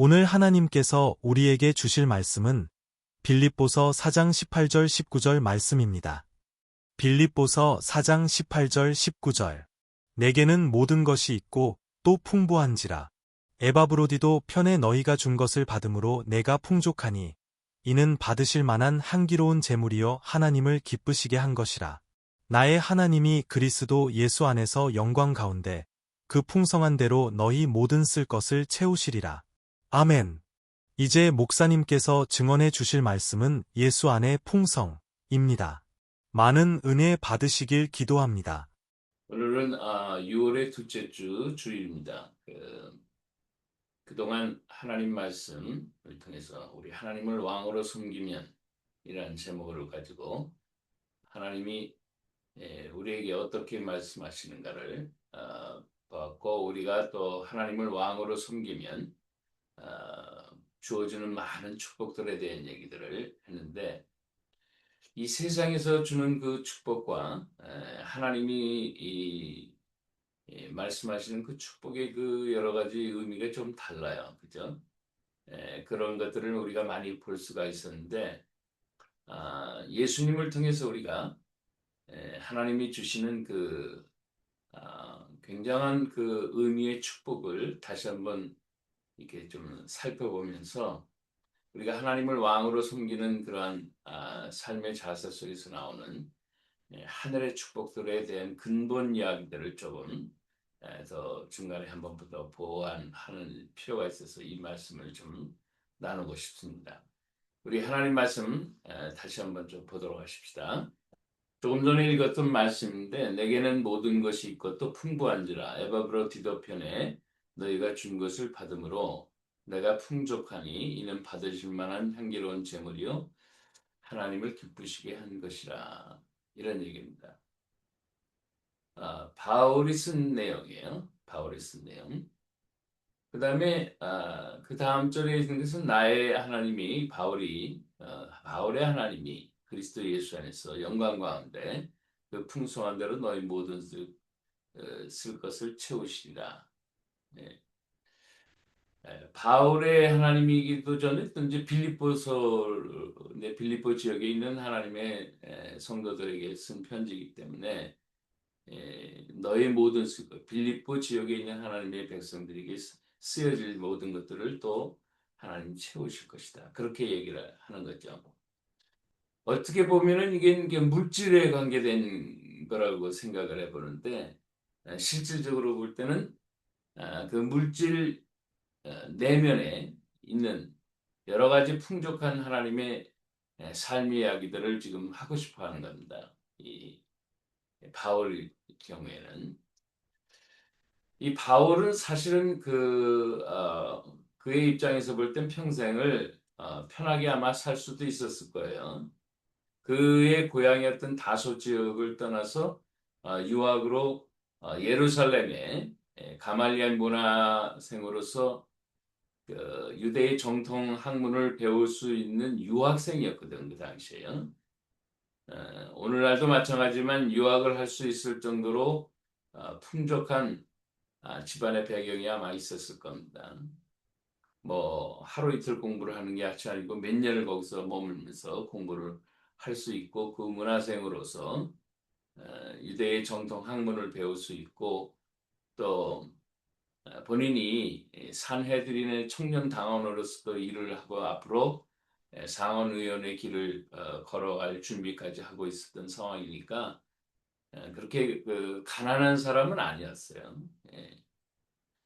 오늘 하나님께서 우리에게 주실 말씀은 빌립보서 4장 18절 19절 말씀입니다. 빌립보서 4장 18절 19절. 내게는 모든 것이 있고 또 풍부한지라. 에바브로디도 편에 너희가 준 것을 받음으로 내가 풍족하니 이는 받으실 만한 향기로운 제물이요 하나님을 기쁘시게 한 것이라. 나의 하나님이 그리스도 예수 안에서 영광 가운데 그 풍성한 대로 너희 모든 쓸 것을 채우시리라. 아멘. 이제 목사님께서 증언해 주실 말씀은 예수 안의 풍성입니다. 많은 은혜 받으시길 기도합니다. 오늘은 6월의 둘째 주 주일입니다. 그동안 하나님 말씀을 통해서 우리 하나님을 왕으로 섬기면 이라는 제목을 가지고 하나님이 우리에게 어떻게 말씀하시는가를 보았고, 우리가 또 하나님을 왕으로 섬기면 주어지는 많은 축복들에 대한 얘기들을 했는데, 이 세상에서 주는 그 축복과 하나님이 말씀하시는 그 축복의 그 여러 가지 의미가 좀 달라요. 그죠? 그런 것들을 우리가 많이 볼 수가 있었는데, 예수님을 통해서 우리가 하나님이 주시는 그 굉장한 그 의미의 축복을 다시 한번 이렇게 좀 살펴보면서, 우리가 하나님을 왕으로 섬기는 그러한 삶의 자세 속에서 나오는 하늘의 축복들에 대한 근본 이야기들을 조금 더 중간에 한 번 더 보완하는 필요가 있어서 이 말씀을 좀 나누고 싶습니다. 우리 하나님 말씀 다시 한번 좀 보도록 하십시다. 조금 전에 읽었던 말씀인데, 내게는 모든 것이 있고 또 풍부한지라. 에바브로 편에 너희가 준 것을 받음으로 내가 풍족하니 이는 받으실 만한 향기로운 제물이요 하나님을 기쁘시게 한 것이라. 이런 얘기입니다. 바울이 쓴 내용이에요. 바울이 쓴 내용. 그 다음에 그 다음 절에 있는 것은 나의 하나님이 바울의 하나님이 그리스도 예수 안에서 영광 가운데 그 풍성한 대로 너희 모든 쓸 것을 채우시리라. 네. 바울의 하나님이기도 전에 또 이제 빌립보 지역에 있는 하나님의 성도들에게 쓴 편지이기 때문에 너의 모든 빌립보 지역에 있는 하나님의 백성들에게 쓰여질 모든 것들을 또 하나님 채우실 것이다. 그렇게 얘기를 하는 거죠. 어떻게 보면은 이게 물질에 관계된 거라고 생각을 해보는데, 실질적으로 볼 때는 그 물질 내면에 있는 여러 가지 풍족한 하나님의 삶의 이야기들을 지금 하고 싶어 하는 겁니다. 이 바울 경우에는 이 바울은 사실은 그의 입장에서 볼 땐 평생을 편하게 아마 살 수도 있었을 거예요. 그의 고향이었던 다소 지역을 떠나서 유학으로 예루살렘에 가말리엘 문화생으로서 그 유대의 정통 학문을 배울 수 있는 유학생이었거든, 그 당시에요. 오늘날도 마찬가지지만 유학을 할 수 있을 정도로 풍족한 집안의 배경이 아마 있었을 겁니다. 뭐 하루 이틀 공부를 하는 게 아니고 몇 년을 거기서 머물면서 공부를 할 수 있고, 그 문화생으로서 유대의 정통 학문을 배울 수 있고, 또 본인이 산헤드린의 청년 당원으로서도 일을 하고 앞으로 상원의원의 길을 걸어갈 준비까지 하고 있었던 상황이니까 그렇게 그 가난한 사람은 아니었어요.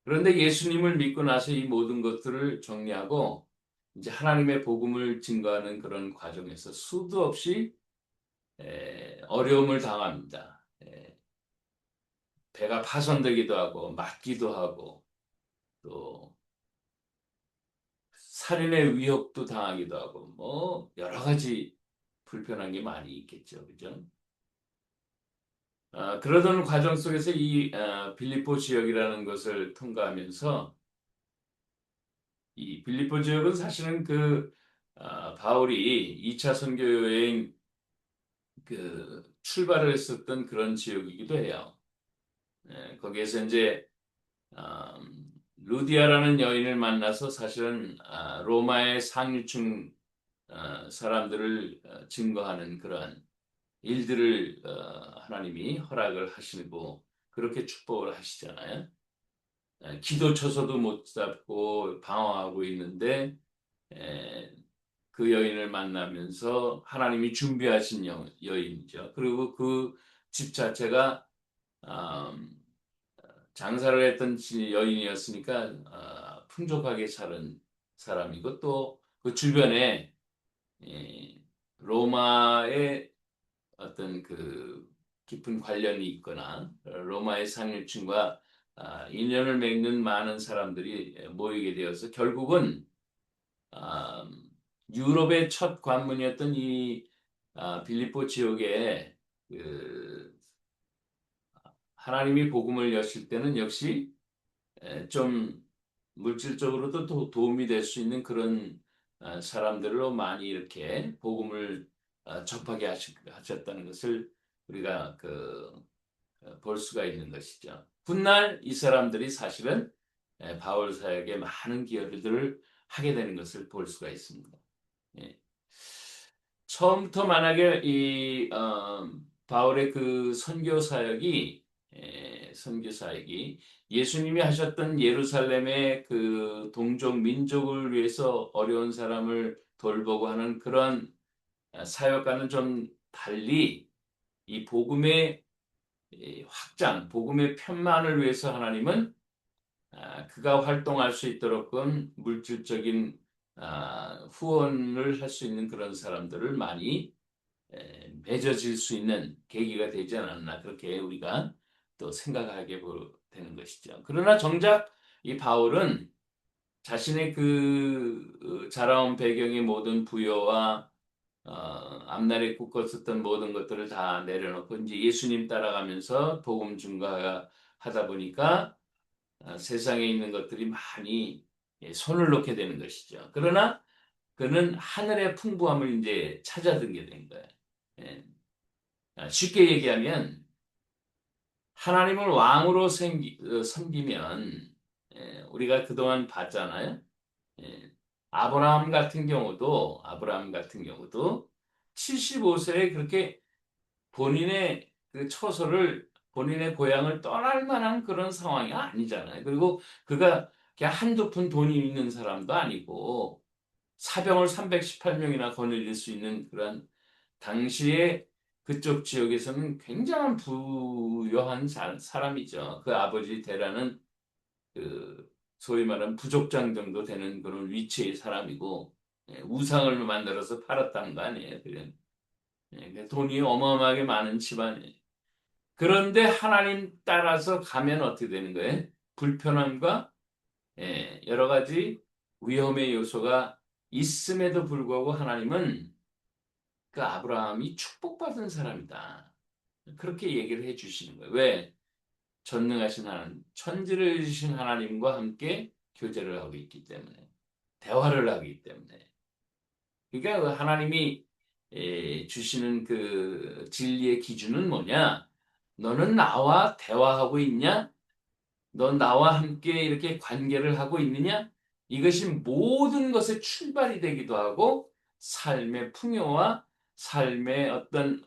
그런데 예수님을 믿고 나서 이 모든 것들을 정리하고 이제 하나님의 복음을 증거하는 그런 과정에서 수도 없이 어려움을 당합니다. 배가 파손되기도 하고 맞기도 하고, 또 살인의 위협도 당하기도 하고, 뭐 여러 가지 불편한 게 많이 있겠죠, 그죠? 그러던 과정 속에서 이 빌립보 지역이라는 것을 통과하면서, 이 빌립보 지역은 사실은 바울이 2차 선교 여행 출발을 했었던 그런 지역이기도 해요. 거기에서 이제 루디아라는 여인을 만나서 사실은 로마의 상류층 사람들을 증거하는 그러한 일들을 하나님이 허락을 하시고 그렇게 축복을 하시잖아요. 기도쳐서도 못 잡고 방황하고 있는데 그 여인을 만나면서 하나님이 준비하신 여인이죠. 그리고 그 집 자체가 음, 장사를 했던 여인이었으니까 풍족하게 사는 사람이고 또 그 주변에 로마의 어떤 그 깊은 관련이 있거나 로마의 상류층과 인연을 맺는 많은 사람들이 모이게 되어서 결국은 아, 유럽의 첫 관문이었던 이 빌립보 지역에 그 하나님이 복음을 여실 때는 역시 좀 물질적으로도 도움이 될 수 있는 그런 사람들로 많이 이렇게 복음을 접하게 하셨다는 것을 우리가 볼 수가 있는 것이죠. 훗날 이 사람들이 사실은 바울 사역에 많은 기여들을 하게 되는 것을 볼 수가 있습니다. 예. 처음부터 만약에 이 바울의 그 선교 사역이 예수님이 하셨던 예루살렘의 그 동족 민족을 위해서 어려운 사람을 돌보고 하는 그런 사역과는 좀 달리 이 복음의 확장, 복음의 편만을 위해서 하나님은 그가 활동할 수 있도록끔 물질적인 후원을 할 수 있는 그런 사람들을 많이 맺어질 수 있는 계기가 되지 않았나 그렇게 우리가 또 생각하게 되는 것이죠. 그러나 정작 이 바울은 자신의 그 자라온 배경의 모든 부여와 앞날에 굳건했던 모든 것들을 다 내려놓고 이제 예수님 따라가면서 복음 증거하다 보니까 세상에 있는 것들이 많이 손을 놓게 되는 것이죠. 그러나 그는 하늘의 풍부함을 이제 찾아듣게 된 거예요. 예. 쉽게 얘기하면 하나님을 왕으로 섬기면 우리가 그동안 봤잖아요. 예. 아브라함 같은 경우도 75세에 그렇게 본인의 그 처소를 본인의 고향을 떠날 만한 그런 상황이 아니잖아요. 그리고 그가 그냥 한두 푼 돈이 있는 사람도 아니고 사병을 318명이나 거느릴 수 있는 그런 당시에 그쪽 지역에서는 굉장한 부유한 사람이죠. 그 아버지 대라는 그 소위 말하는 부족장 정도 되는 그런 위치의 사람이고 우상을 만들어서 팔았다는 거 아니에요. 돈이 어마어마하게 많은 집안이에요. 그런데 하나님 따라서 가면 어떻게 되는 거예요? 불편함과 여러 가지 위험의 요소가 있음에도 불구하고 하나님은 그 아브라함이 축복받은 사람이다. 그렇게 얘기를 해 주시는 거예요. 왜? 전능하신 하나님, 천지를 주신 하나님과 함께 교제를 하고 있기 때문에, 대화를 하기 때문에. 그러니까 그 하나님이 주시는 그 진리의 기준은 뭐냐? 너는 나와 대화하고 있냐? 넌 나와 함께 이렇게 관계를 하고 있느냐? 이것이 모든 것의 출발이 되기도 하고 삶의 풍요와 삶의 어떤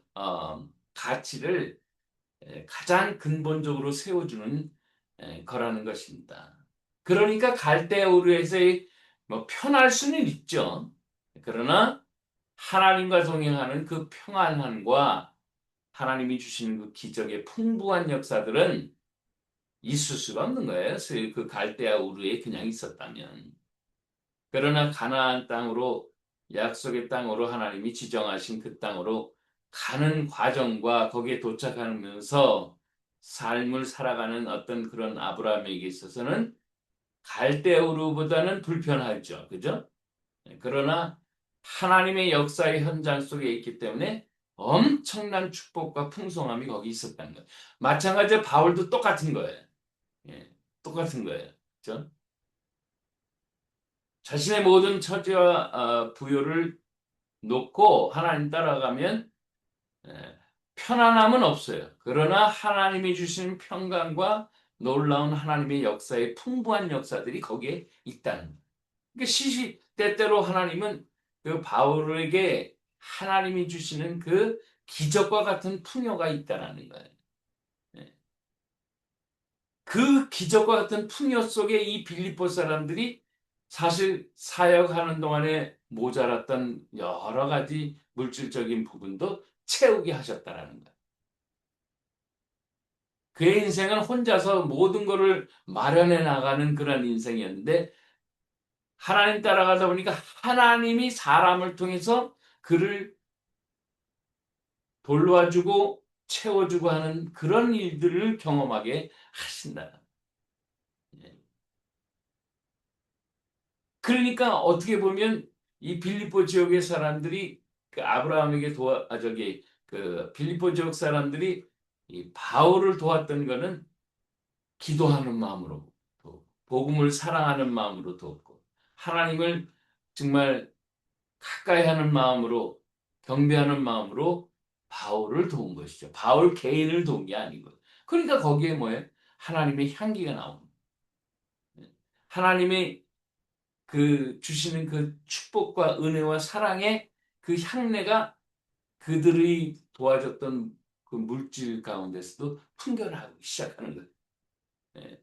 가치를 가장 근본적으로 세워주는 거라는 것입니다. 그러니까 갈대우르에서 뭐 편할 수는 있죠. 그러나 하나님과 동행하는 그 평안함과 하나님이 주시는 그 기적의 풍부한 역사들은 있을 수가 없는 거예요. 그 갈대아 우르에 그냥 있었다면. 그러나 가나안 땅으로 약속의 땅으로 하나님이 지정하신 그 땅으로 가는 과정과 거기에 도착하면서 삶을 살아가는 어떤 그런 아브라함에게 있어서는 갈대아 우르보다는 불편하죠. 그죠? 그러나 하나님의 역사의 현장 속에 있기 때문에 엄청난 축복과 풍성함이 거기 있었다는 거예요. 마찬가지로 바울도 똑같은 거예요. 예, 똑같은 거예요. 그렇죠? 자신의 모든 처지와 부요를 놓고 하나님 따라가면 예, 편안함은 없어요. 그러나 하나님이 주신 평강과 놀라운 하나님의 역사의 풍부한 역사들이 거기에 있다는 거예요. 그러니까 시시때때로 하나님은 그 바울에게 하나님이 주시는 그 기적과 같은 풍요가 있다는 거예요. 예. 그 기적과 같은 풍요 속에 이 빌립보 사람들이 사실 사역하는 동안에 모자랐던 여러 가지 물질적인 부분도 채우게 하셨다라는 거예요. 그의 인생은 혼자서 모든 것을 마련해 나가는 그런 인생이었는데 하나님 따라가다 보니까 하나님이 사람을 통해서 그를 돌봐주고 채워주고 하는 그런 일들을 경험하게 하신다. 그러니까 어떻게 보면 이 빌립보 지역의 사람들이 그 아브라함에게 그 빌립보 지역 사람들이 이 바울을 도왔던 거는 기도하는 마음으로 도 복음을 사랑하는 마음으로 도왔고 하나님을 정말 가까이 하는 마음으로 경배하는 마음으로 바울을 도운 것이죠. 바울 개인을 도운 게 아니고. 그러니까 거기에 뭐예요? 하나님의 향기가 나오는 거예요. 하나님의 그 주시는 그 축복과 은혜와 사랑의 그 향내가 그들이 도와줬던 그 물질 가운데서도 풍겨나기 시작하는 거예요. 예.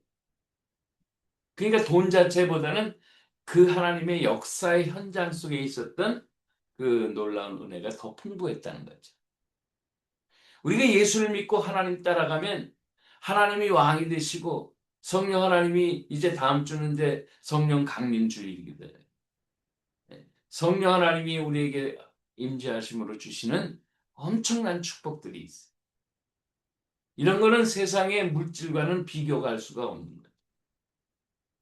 그러니까 돈 자체보다는 그 하나님의 역사의 현장 속에 있었던 그 놀라운 은혜가 더 풍부했다는 거죠. 우리가 예수를 믿고 하나님 따라가면 하나님이 왕이 되시고 성령 하나님이 이제 다음 주는 이제 성령 강림 주일이거든요. 성령 하나님이 우리에게 임재하심으로 주시는 엄청난 축복들이 있어요. 이런 거는 세상의 물질과는 비교가 할 수가 없는 거예요.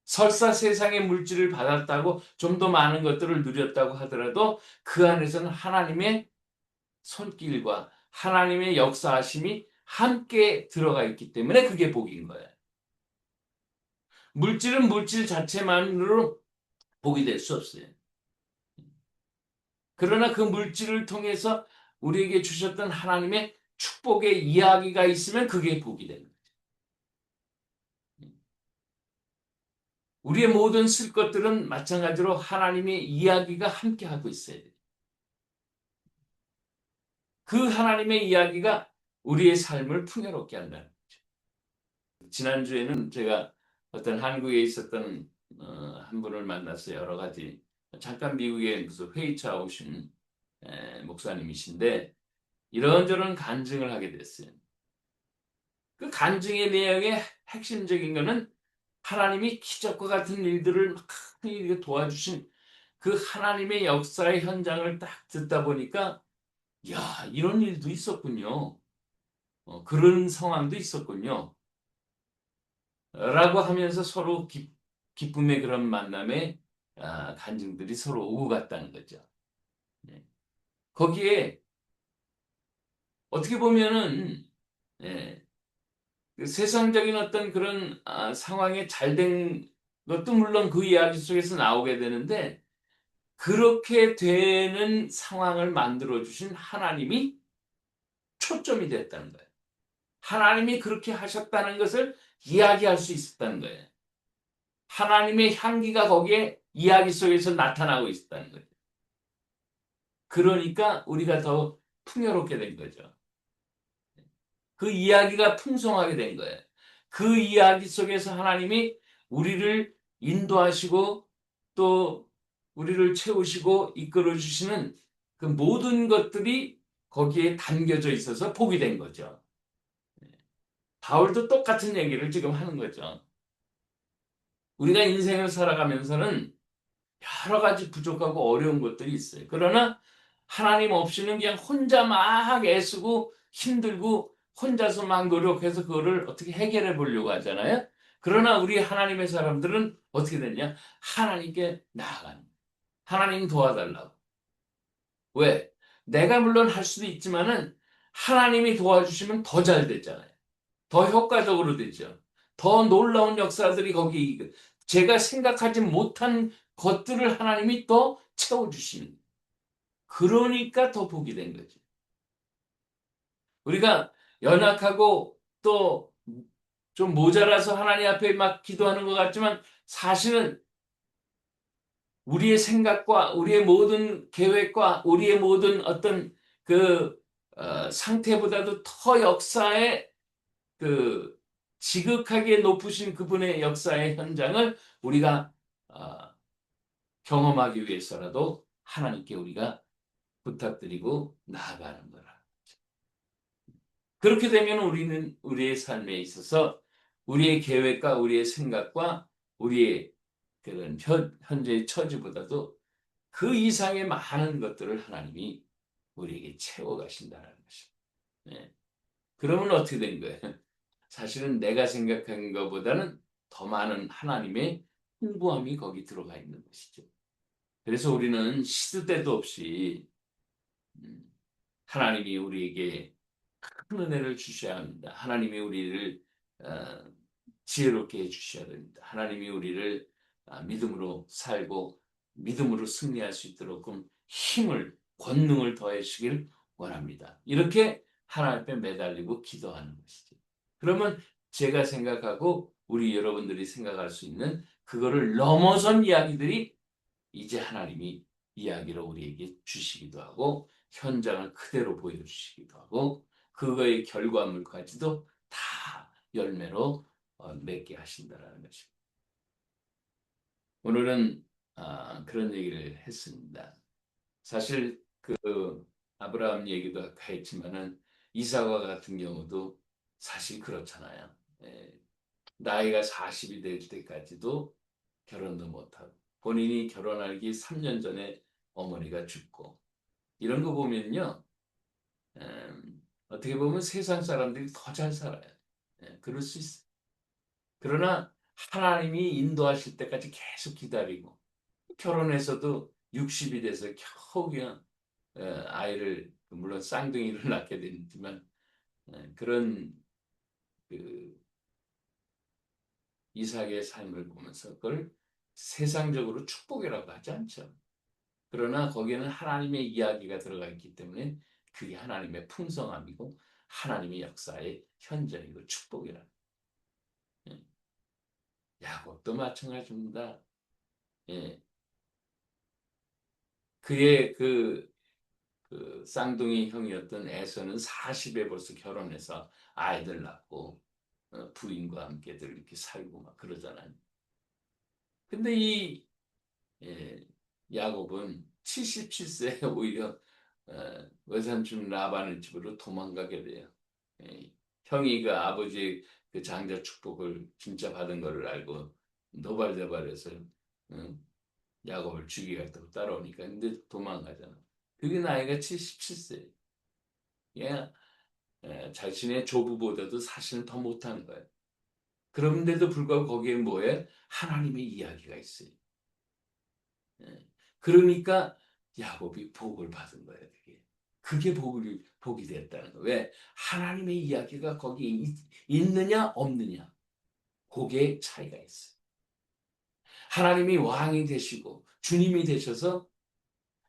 설사 세상의 물질을 받았다고 좀 더 많은 것들을 누렸다고 하더라도 그 안에서는 하나님의 손길과 하나님의 역사하심이 함께 들어가 있기 때문에 그게 복인 거예요. 물질은 물질 자체만으로 복이 될 수 없어요. 그러나 그 물질을 통해서 우리에게 주셨던 하나님의 축복의 이야기가 있으면 그게 복이 되는 거예요. 우리의 모든 쓸 것들은 마찬가지로 하나님의 이야기가 함께하고 있어야 돼요. 그 하나님의 이야기가 우리의 삶을 풍요롭게 한다는 거죠. 지난주에는 제가 어떤 한국에 있었던 한 분을 만나서 여러 가지 잠깐 미국에 무슨 회의차 오신 목사님이신데 이런저런 간증을 하게 됐어요. 그 간증의 내용의 핵심적인 거는 하나님이 기적과 같은 일들을 막 도와주신 그 하나님의 역사의 현장을 딱 듣다 보니까 야, 이런 일도 있었군요. 그런 상황도 있었군요. 라고 하면서 서로 기쁨의 그런 만남에 간증들이 서로 오고 갔다는 거죠. 네. 거기에 어떻게 보면은 예, 그 세상적인 어떤 그런 상황에 잘 된 것도 물론 그 이야기 속에서 나오게 되는데 그렇게 되는 상황을 만들어 주신 하나님이 초점이 됐다는 거예요. 하나님이 그렇게 하셨다는 것을 이야기할 수 있었다는 거예요. 하나님의 향기가 거기에 이야기 속에서 나타나고 있었다는 거예요. 그러니까 우리가 더 풍요롭게 된 거죠. 그 이야기가 풍성하게 된 거예요. 그 이야기 속에서 하나님이 우리를 인도하시고 또 우리를 채우시고 이끌어 주시는 그 모든 것들이 거기에 담겨져 있어서 복이 된 거죠. 바울도 똑같은 얘기를 지금 하는 거죠. 우리가 인생을 살아가면서는 여러 가지 부족하고 어려운 것들이 있어요. 그러나 하나님 없이는 그냥 혼자 막 애쓰고 힘들고 혼자서 막 노력해서 그거를 어떻게 해결해 보려고 하잖아요. 그러나 우리 하나님의 사람들은 어떻게 되냐? 하나님께 나아가는. 하나님 도와달라고. 왜? 내가 물론 할 수도 있지만은 하나님이 도와주시면 더 잘 되잖아요. 더 효과적으로 되죠. 더 놀라운 역사들이 거기 제가 생각하지 못한 것들을 하나님이 또 채워주시는. 그러니까 더 복이 된 거죠. 우리가 연약하고 또 좀 모자라서 하나님 앞에 막 기도하는 것 같지만 사실은 우리의 생각과 우리의 모든 계획과 우리의 모든 어떤 그 상태보다도 더 역사의 그 지극하게 높으신 그분의 역사의 현장을 우리가 어, 경험하기 위해서라도 하나님께 우리가 부탁드리고 나아가는 거라. 그렇게 되면 우리는 우리의 삶에 있어서 우리의 계획과 우리의 생각과 우리의 그런 현재의 처지보다도 그 이상의 많은 것들을 하나님이 우리에게 채워가신다는 것입니다. 네. 그러면 어떻게 된 거예요? 사실은 내가 생각한 것보다는 더 많은 하나님의 풍부함이 거기 들어가 있는 것이죠. 그래서 우리는 시도 때도 없이 하나님이 우리에게 큰 은혜를 주셔야 합니다. 하나님이 우리를 어, 지혜롭게 해주셔야 됩니다. 하나님이 우리를 믿음으로 살고 믿음으로 승리할 수 있도록 힘을, 권능을 더해 주시길 원합니다. 이렇게 하나님 앞에 매달리고 기도하는 것이죠. 그러면 제가 생각하고 우리 여러분들이 생각할 수 있는 그거를 넘어선 이야기들이 이제 하나님이 이야기로 우리에게 주시기도 하고 현장을 그대로 보여주시기도 하고 그거의 결과물까지도 다 열매로 맺게 하신다는 것입니다. 오늘은 그런 얘기를 했습니다. 사실 그 아브라함 얘기도 아까 했지만은 이삭과 같은 경우도 사실 그렇잖아요. 예, 나이가 40이 될 때까지도 결혼도 못하고 본인이 결혼하기 3년 전에 어머니가 죽고 이런 거 보면요. 어떻게 보면 세상 사람들이 더 잘 살아요. 예, 그럴 수 있어요. 그러나 하나님이 인도하실 때까지 계속 기다리고 결혼해서도 60이 돼서 겨우 그냥 아이를 물론 쌍둥이를 낳게 되지만 그런 그 이삭의 삶을 보면서 그걸 세상적으로 축복이라고 하지 않죠. 그러나 거기에는 하나님의 이야기가 들어가 있기 때문에 그게 하나님의 풍성함이고 하나님의 역사의 현장이고 축복이라. 예. 야곱도 마찬가지입니다. 예. 그의 그 쌍둥이 형이었던 에서는 40에 벌써 결혼해서 아이들 낳고 부인과 함께들 이렇게 살고 막 그러잖아요. 근데 이 예, 야곱은 77세에 오히려 외삼촌 라반의 집으로 도망가게 돼요. 예, 형이 그 아버지 그 장자 축복을 진짜 받은 거를 알고 노발대발해서 야곱을 죽이겠다고 따라오니까 근데 도망가잖아. 그게 나이가 77세. 얘 자신의 조부보다도 사실은 더 못한 거예요. 그런데도 불구하고 거기에 뭐에 하나님의 이야기가 있어요. 예. 그러니까 야곱이 복을 받은 거예요. 그게 복이 됐다는 거예요. 왜? 하나님의 이야기가 거기에 있느냐 없느냐 그게 차이가 있어요. 하나님이 왕이 되시고 주님이 되셔서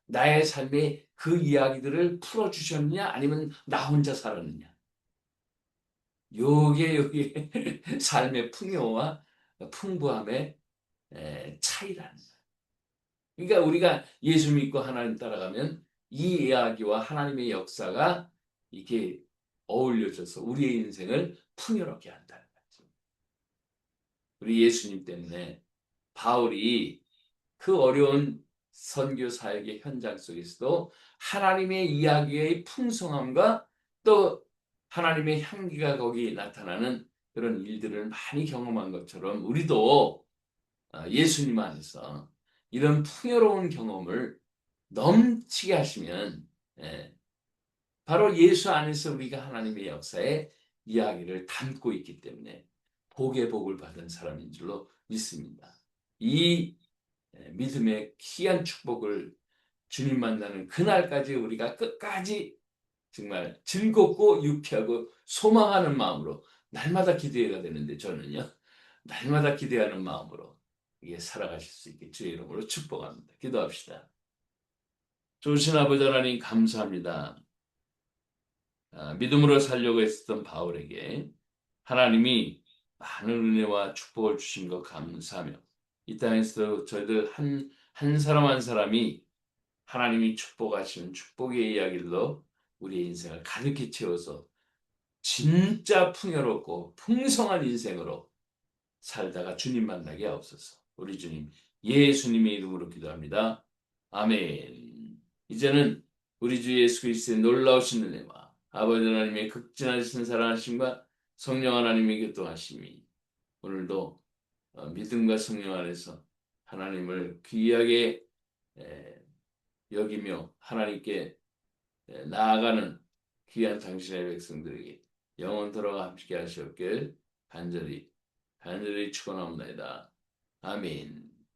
나의 삶에 그 이야기들을 풀어주셨느냐 아니면 나 혼자 살았느냐 요게 삶의 풍요와 풍부함의 차이라는 거예요. 그러니까 우리가 예수 믿고 하나님 따라가면 이 이야기와 하나님의 역사가 이렇게 어울려져서 우리의 인생을 풍요롭게 한다는 거죠. 우리 예수님 때문에 바울이 그 어려운 선교 사역의 현장 속에서도 하나님의 이야기의 풍성함과 또 하나님의 향기가 거기 나타나는 그런 일들을 많이 경험한 것처럼 우리도 예수님 안에서 이런 풍요로운 경험을 넘치게 하시면 바로 예수 안에서 우리가 하나님의 역사에 이야기를 담고 있기 때문에 복의 복을 받은 사람인 줄로 믿습니다. 이 믿음의 귀한 축복을 주님 만나는 그날까지 우리가 끝까지 정말 즐겁고 유쾌하고 소망하는 마음으로 날마다 기대가 되는데 저는요. 날마다 기대하는 마음으로 이게 살아가실 수 있게 주의 이름으로 축복합니다. 기도합시다. 좋으신 아버지 하나님 감사합니다. 믿음으로 살려고 했었던 바울에게 하나님이 많은 은혜와 축복을 주신 것 감사하며 이 땅에서 저희들 한 사람 한 사람이 하나님이 축복하시는 축복의 이야기로 우리의 인생을 가득히 채워서 진짜 풍요롭고 풍성한 인생으로 살다가 주님 만나게 하옵소서. 우리 주님 예수님의 이름으로 기도합니다. 아멘. 이제는 우리 주 예수 그리스도의 놀라우신 은혜와 아버지 하나님의 극진하신 사랑하심과 성령 하나님의 교통하심이 오늘도 믿음과 성령 안에서 하나님을 귀하게 여기며 하나님께 나아가는 귀한 당신의 백성들에게 영원토록 함께 하시옵길 간절히 축원합니다. 아멘.